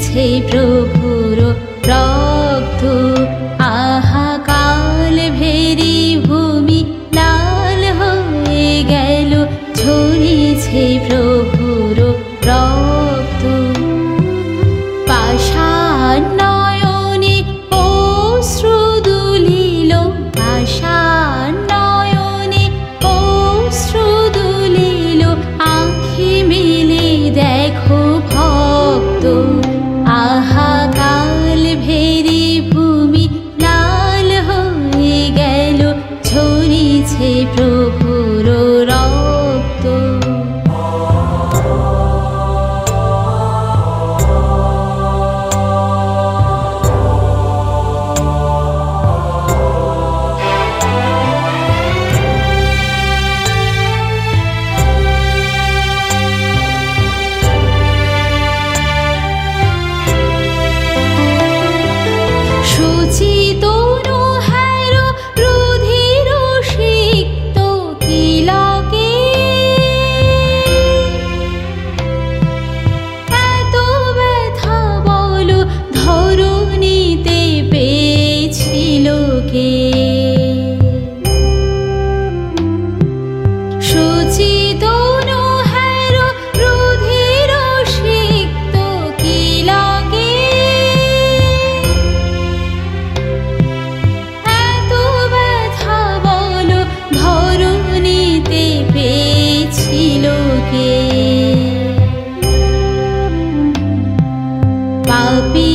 ঝরেছে প্রভুর রক্ত। আহা কাল ভেরি ভূমি লাল হয়ে গেল, ঝরেছে প্রভুর রক্ত। পাষাণ নয়নে অশ্রু দুলিল, পাষাণ নয়নে অশ্রু দুলিল, আঁখি মেলে দেখো ভক্ত। আহা কাল ভেরি ভূমি লাল হয়ে গেল, ঝরেছে প্রভুর রক্ত। সুচিতনু হের রুধির সিক্ত তিলকে, এত ব্যথা বলো ধরণীতে পেয়েছিল কে? সুচিতনু হের রুধির সিক্ত তিলকে, এত ব্যথা বলো ধরণীতে পেয়েছিল কে? পাপী